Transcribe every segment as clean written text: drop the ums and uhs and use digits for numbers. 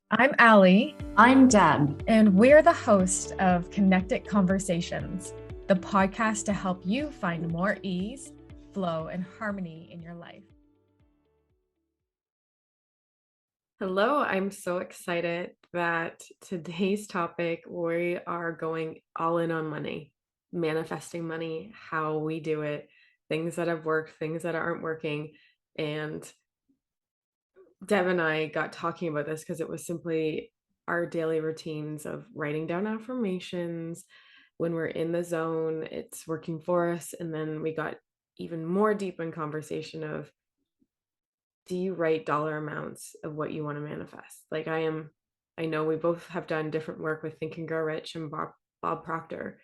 I'm Ali, I'm Deb. and we're the host of Connected Conversations, the podcast to help you find more ease, flow, and harmony in your life. Hello, I'm so excited that today's topic, we are going all in on money, manifesting money, how we do it, things that have worked, things that aren't working. And Deb and I got talking about this because it was simply our daily routines of writing down affirmations. When we're in the zone, it's working for us. And then we got even more deep in conversation of, do you write dollar amounts of what you want to manifest? I know we both have done different work with Think and Grow Rich and Bob Proctor.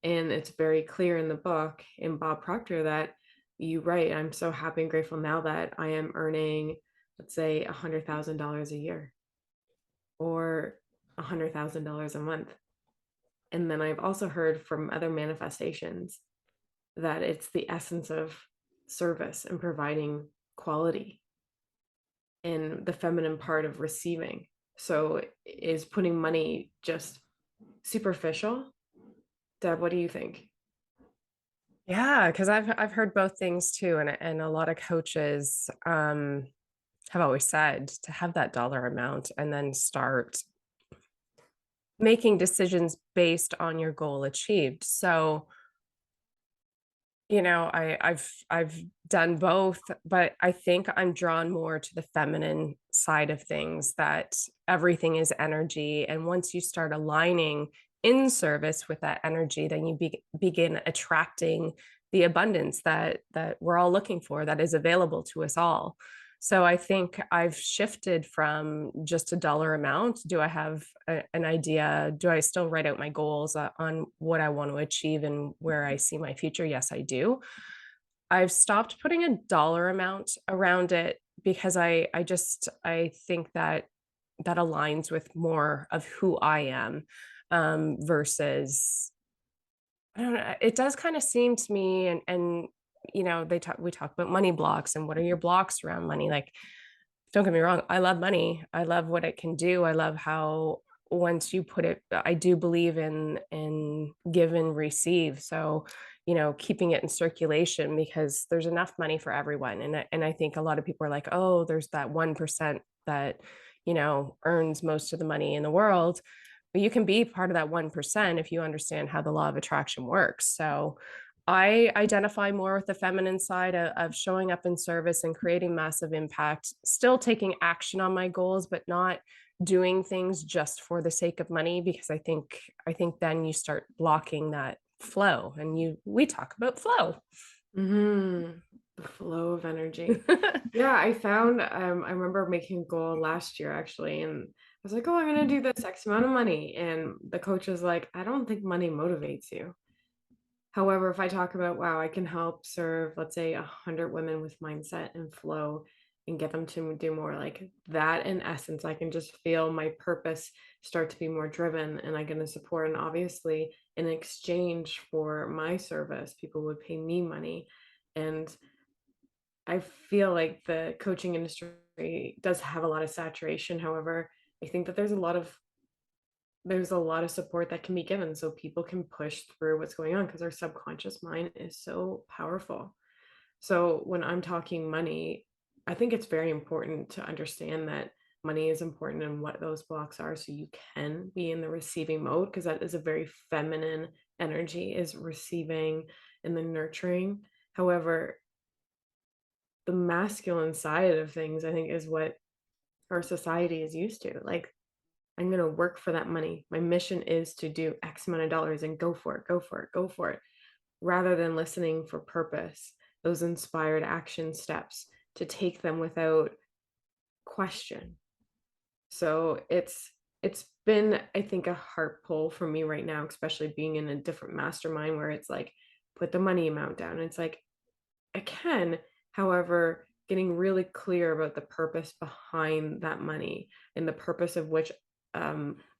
And it's very clear in the book in Bob Proctor that you write, I'm so happy and grateful now that I am earning, let's say, $100,000 a year or $100,000 a month. And then I've also heard from other manifestations that it's the essence of service and providing quality in the feminine part of receiving. So is putting money just superficial? Deb, what do you think? Yeah, because I've heard both things too, and a lot of coaches have always said to have that dollar amount and then start making decisions based on your goal achieved. So, I've done both, but I think I'm drawn more to the feminine side of things, that everything is energy. And once you start aligning in service with that energy, then you begin attracting the abundance that we're all looking for, that is available to us all. So I think I've shifted from just a dollar amount. Do I have an idea? Do I still write out my goals on what I want to achieve and where I see my future? Yes, I do. I've stopped putting a dollar amount around it because I think that that aligns with more of who I am, versus, I don't know. It does kind of seem to me, and we talk about money blocks and what are your blocks around money. Like, don't get me wrong, I love money. I love what it can do. I love how once you put it, I do believe in give and receive. So, keeping it in circulation, because there's enough money for everyone. And I think a lot of people are like, oh, there's that 1% that, earns most of the money in the world. But you can be part of that 1% if you understand how the law of attraction works. So I identify more with the feminine side of showing up in service and creating massive impact, still taking action on my goals, but not doing things just for the sake of money, because I think then you start blocking that flow, and we talk about flow. Mm-hmm. The flow of energy. Yeah, I remember making a goal last year actually, and I was like, oh, I'm gonna do this X amount of money. And the coach was like, I don't think money motivates you. However, if I talk about, wow, I can help serve, let's say, 100 women with mindset and flow and get them to do more like that, in essence, I can just feel my purpose start to be more driven and I'm going to support. And obviously, in exchange for my service, people would pay me money. And I feel like the coaching industry does have a lot of saturation. However, I think that there's a lot of support that can be given so people can push through what's going on, because our subconscious mind is so powerful. So when I'm talking money, I think it's very important to understand that money is important and what those blocks are, so you can be in the receiving mode, because that is a very feminine energy, is receiving and the nurturing. However, the masculine side of things, I think, is what our society is used to. Like, I'm going to work for that money. My mission is to do X amount of dollars and go for it, go for it, go for it, rather than listening for purpose, those inspired action steps to take them without question. So it's been, I think, a heart pull for me right now, especially being in a different mastermind where it's like, put the money amount down. And it's like, I can, however, getting really clear about the purpose behind that money and the purpose of which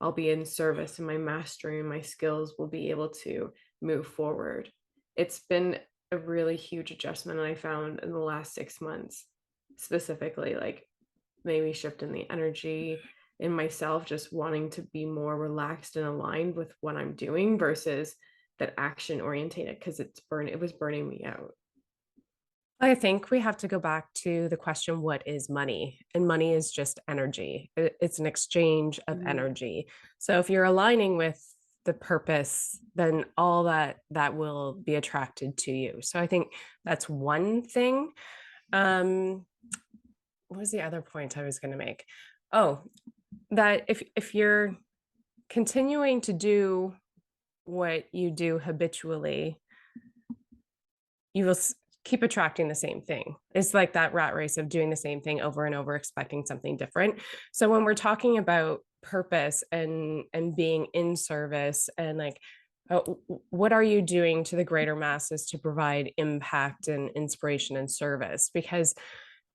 I'll be in service, and my mastery and my skills will be able to move forward. It's been a really huge adjustment, and I found in the last 6 months specifically, like maybe shift in the energy, in myself, just wanting to be more relaxed and aligned with what I'm doing versus that action orientated, because it was burning me out. I think we have to go back to the question, what is money? And money is just energy. It's an exchange of Mhm. energy. So if you're aligning with the purpose, then all that will be attracted to you. So I think that's one thing. Um, what was the other point I was going to make? Oh, that if you're continuing to do what you do habitually, you will keep attracting the same thing. It's like that rat race of doing the same thing over and over, expecting something different. So when we're talking about purpose and being in service and like, what are you doing to the greater masses to provide impact and inspiration and service? Because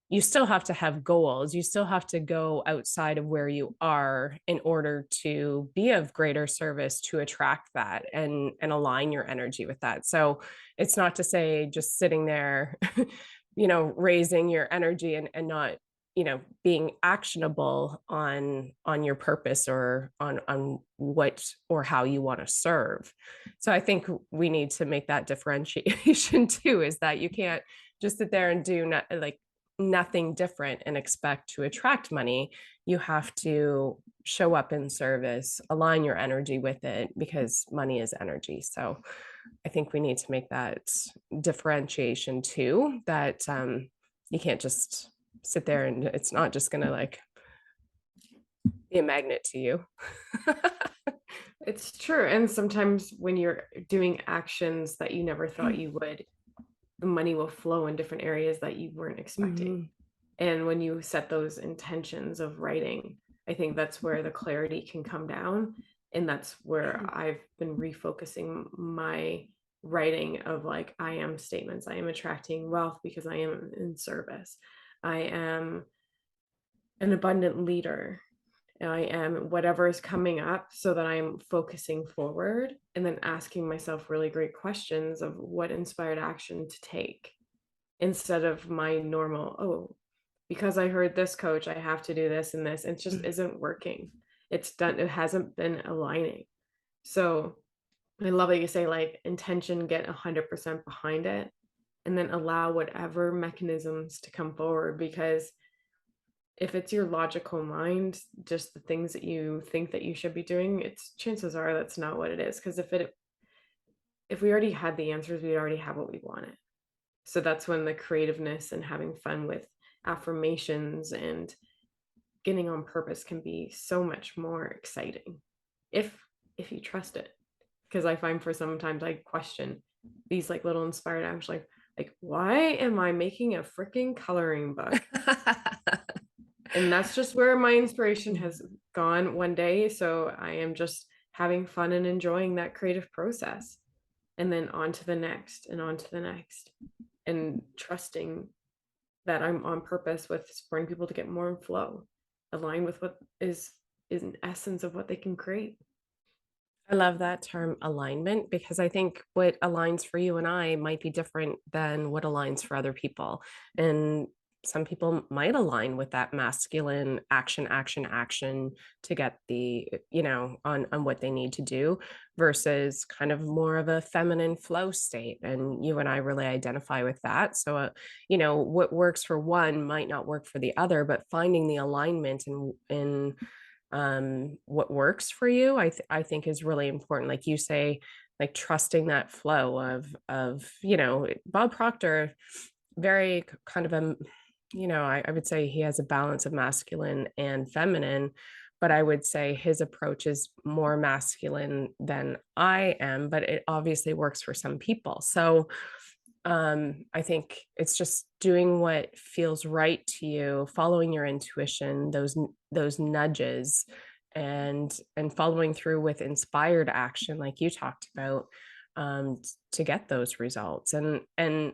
you still have to have goals. You still have to go outside of where you are in order to be of greater service to attract that and align your energy with that. So it's not to say just sitting there, raising your energy and not, being actionable on your purpose or on what or how you want to serve. So I think we need to make that differentiation too, is that you can't just sit there and do not like nothing different and expect to attract money. You have to show up in service, align your energy with it, because money is energy. So I think we need to make that differentiation too, that you can't just sit there and it's not just going to like be a magnet to you. It's true. And sometimes when you're doing actions that you never thought you would, the money will flow in different areas that you weren't expecting. Mhm. And when you set those intentions of writing, I think that's where the clarity can come down. And that's where I've been refocusing my writing of like, I am statements. I am attracting wealth because I am in service. I am an abundant leader. I am whatever is coming up, so that I'm focusing forward and then asking myself really great questions of what inspired action to take, instead of my normal, oh, because I heard this coach, I have to do this and this. It just isn't working. It's done. It hasn't been aligning. So I love that you say like intention, get 100% behind it, and then allow whatever mechanisms to come forward. Because if it's your logical mind, just the things that you think that you should be doing, it's chances are that's not what it is. Because if we already had the answers, we already have what we wanted. So that's when the creativeness and having fun with affirmations and getting on purpose can be so much more exciting if you trust it. Because I find for sometimes I question these like little inspired actions, like why am I making a freaking coloring book? And that's just where my inspiration has gone one day. So I am just having fun and enjoying that creative process. And then on to the next and on to the next. And trusting that I'm on purpose with supporting people to get more in flow, align with what is an essence of what they can create. I love that term alignment, because I think what aligns for you and I might be different than what aligns for other people. And some people might align with that masculine action, action, action to get the, on what they need to do, versus kind of more of a feminine flow state. And you and I really identify with that. So, what works for one might not work for the other, but finding the alignment in what works for you, I think is really important. Like you say, like trusting that flow of Bob Proctor, very kind of a, I would say he has a balance of masculine and feminine, but I would say his approach is more masculine than I am, but it obviously works for some people. So I think it's just doing what feels right to you, following your intuition, those nudges, and following through with inspired action like you talked about, to get those results. And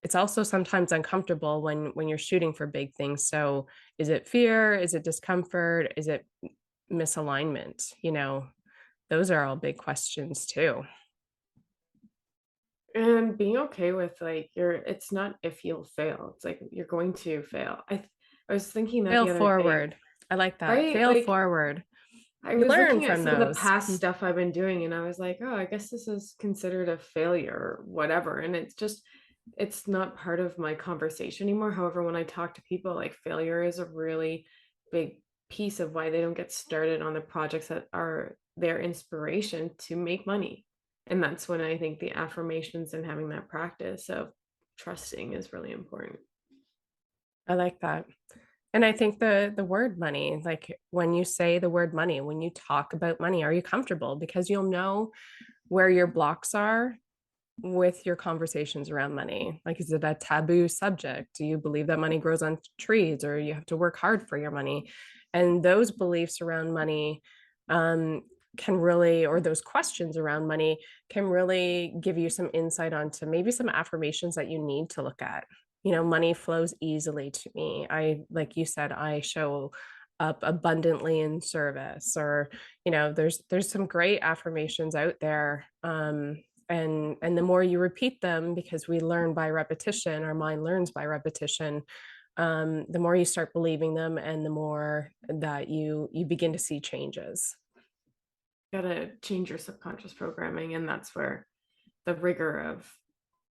it's also sometimes uncomfortable when you're shooting for big things. So is it fear? Is it discomfort? Is it misalignment? Those are all big questions too. And being okay with like it's not if you'll fail, it's like you're going to fail. I was thinking that Fail the other day. forward. I like that. Right? Fail Like, forward. I You was learn looking at from some of the those. past stuff I've been doing, and I was like, oh, I guess this is considered a failure or whatever. And it's not part of my conversation anymore. However, when I talk to people, like, failure is a really big piece of why they don't get started on the projects that are their inspiration to make money. And that's when I think the affirmations and having that practice of trusting is really important. I like that. And I think the word money, like when you say the word money, when you talk about money, are you comfortable? Because you'll know where your blocks are with your conversations around money. Like, is it a taboo subject? Do you believe that money grows on trees, or you have to work hard for your money? And those beliefs around money um, can really, or those questions around money can really give you some insight onto maybe some affirmations that you need to look at. Money flows easily to me. Like you said, I show up abundantly in service, or there's some great affirmations out there. And the more you repeat them, because we learn by repetition, our mind learns by repetition, the more you start believing them, and the more that you begin to see changes. Gotta change your subconscious programming, and that's where the rigor of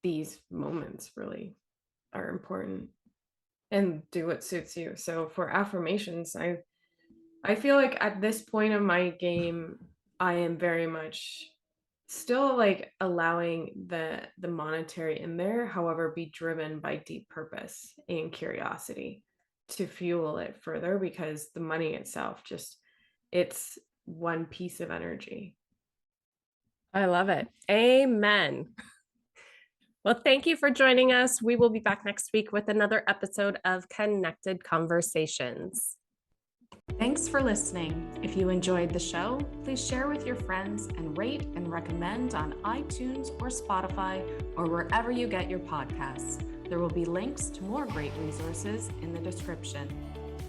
these moments really are important, and do what suits you. So for affirmations, I feel like at this point of my game, I am very much still like allowing the monetary in there, however, be driven by deep purpose and curiosity to fuel it further, because the money itself just, it's one piece of energy. I love it. Amen. Well, thank you for joining us. We will be back next week with another episode of Connected Conversations. Thanks for listening. If you enjoyed the show, please share with your friends and rate and recommend on iTunes or Spotify or wherever you get your podcasts. There will be links to more great resources in the description.